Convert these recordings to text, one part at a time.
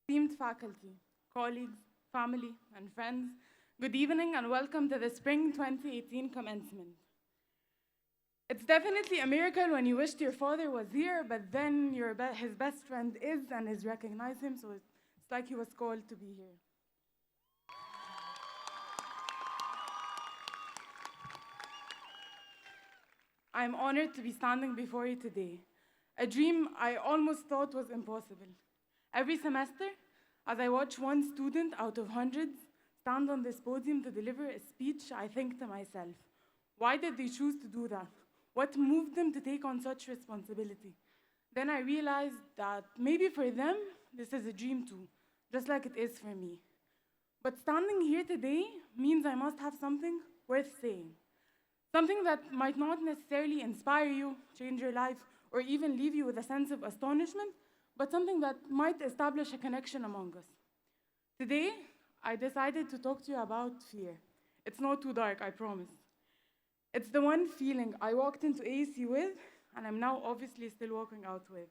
esteemed faculty, colleagues, family, and friends, good evening and welcome to the Spring 2018 Commencement. It's definitely a miracle when you wished your father was here, but then his best friend is recognize him, so it's like he was called to be here. I'm honored to be standing before you today, a dream I almost thought was impossible. Every semester, as I watch one student out of hundreds stand on this podium to deliver a speech, I think to myself, why did they choose to do that? What moved them to take on such responsibility? Then I realized that maybe for them, this is a dream too, just like it is for me. But standing here today means I must have something worth saying. Something that might not necessarily inspire you, change your life, or even leave you with a sense of astonishment, but something that might establish a connection among us. Today, I decided to talk to you about fear. It's not too dark, I promise. It's the one feeling I walked into AUC with, and I'm now obviously still walking out with.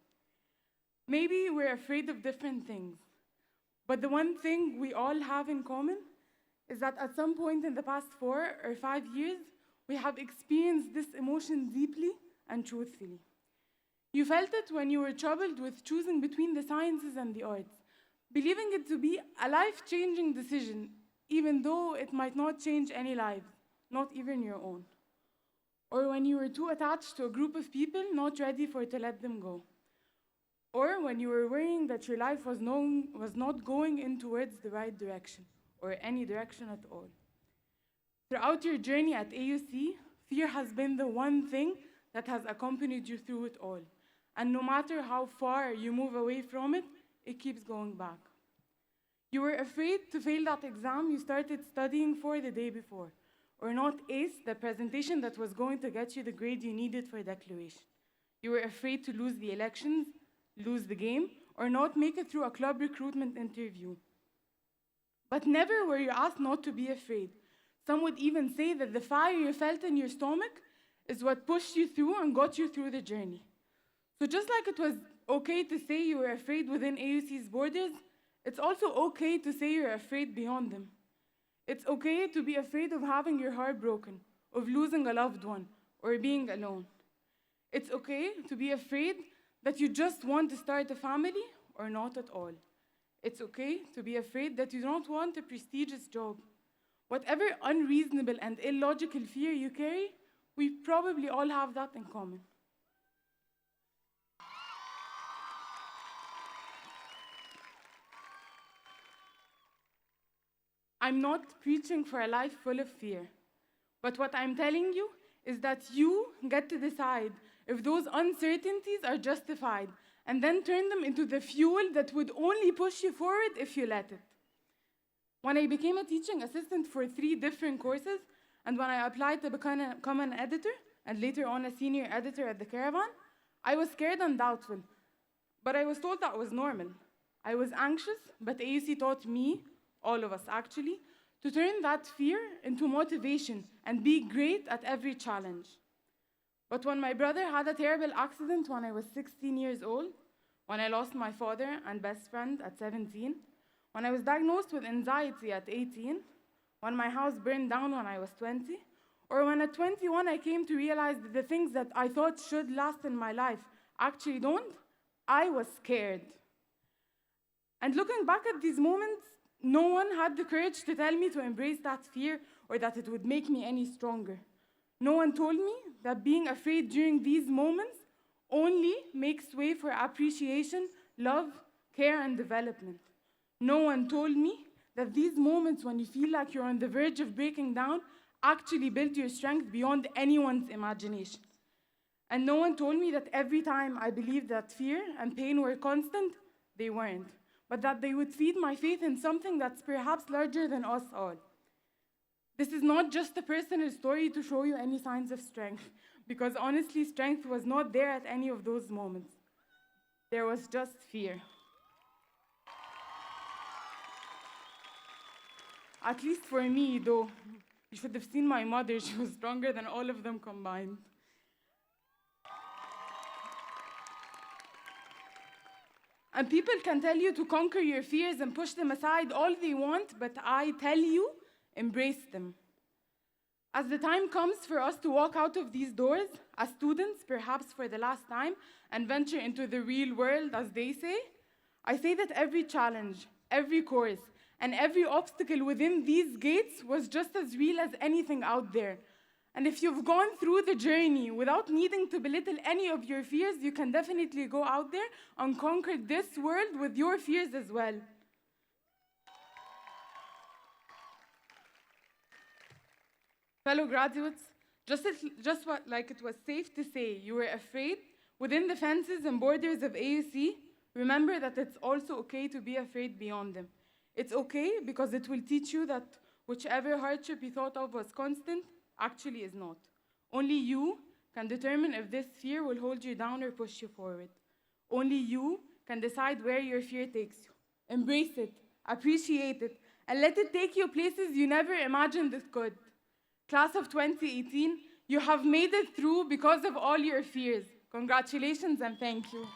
Maybe we're afraid of different things, but the one thing we all have in common is that at some point in the past 4 or 5 years, we have experienced this emotion deeply and truthfully. You felt it when you were troubled with choosing between the sciences and the arts, believing it to be a life-changing decision, even though it might not change any lives, not even your own. Or when you were too attached to a group of people not ready to let them go. Or when you were worrying that your life was not going in towards the right direction, or any direction at all. Throughout your journey at AUC, fear has been the one thing that has accompanied you through it all. And no matter how far you move away from it, it keeps going back. You were afraid to fail that exam you started studying for the day before, or not ace the presentation that was going to get you the grade you needed for declaration. You were afraid to lose the elections, lose the game, or not make it through a club recruitment interview. But never were you asked not to be afraid. Some would even say that the fire you felt in your stomach is what pushed you through and got you through the journey. So just like it was okay to say you were afraid within AUC's borders, it's also okay to say you're afraid beyond them. It's okay to be afraid of having your heart broken, of losing a loved one, or being alone. It's okay to be afraid that you just want to start a family or not at all. It's okay to be afraid that you don't want a prestigious job. Whatever unreasonable and illogical fear you carry, we probably all have that in common. I'm not preaching for a life full of fear, but what I'm telling you is that you get to decide if those uncertainties are justified and then turn them into the fuel that would only push you forward if you let it. When I became a teaching assistant for 3 different courses, and when I applied to become an editor, and later on a senior editor at the Caravan, I was scared and doubtful, but I was told that was normal. I was anxious, but AUC taught me, all of us actually, to turn that fear into motivation and be great at every challenge. But when my brother had a terrible accident when I was 16 years old, when I lost my father and best friend at 17, when I was diagnosed with anxiety at 18, when my house burned down when I was 20, or when at 21 I came to realize that the things that I thought should last in my life actually don't, I was scared. And looking back at these moments, no one had the courage to tell me to embrace that fear or that it would make me any stronger. No one told me that being afraid during these moments only makes way for appreciation, love, care, and development. No one told me that these moments when you feel like you're on the verge of breaking down actually build your strength beyond anyone's imagination. And no one told me that every time I believed that fear and pain were constant, they weren't, but that they would feed my faith in something that's perhaps larger than us all. This is not just a personal story to show you any signs of strength, because honestly, strength was not there at any of those moments. There was just fear. At least for me, though. You should have seen my mother. She was stronger than all of them combined. And people can tell you to conquer your fears and push them aside all they want, but I tell you, embrace them. As the time comes for us to walk out of these doors, as students, perhaps for the last time, and venture into the real world, as they say, I say that every challenge, every course, and every obstacle within these gates was just as real as anything out there. And if you've gone through the journey without needing to belittle any of your fears, you can definitely go out there and conquer this world with your fears as well. Fellow graduates, like it was safe to say you were afraid within the fences and borders of AUC, remember that it's also okay to be afraid beyond them. It's okay because it will teach you that whichever hardship you thought of was constant, actually is not. Only you can determine if this fear will hold you down or push you forward. Only you can decide where your fear takes you. Embrace it, appreciate it, and let it take you places you never imagined it could. Class of 2018, you have made it through because of all your fears. Congratulations and thank you.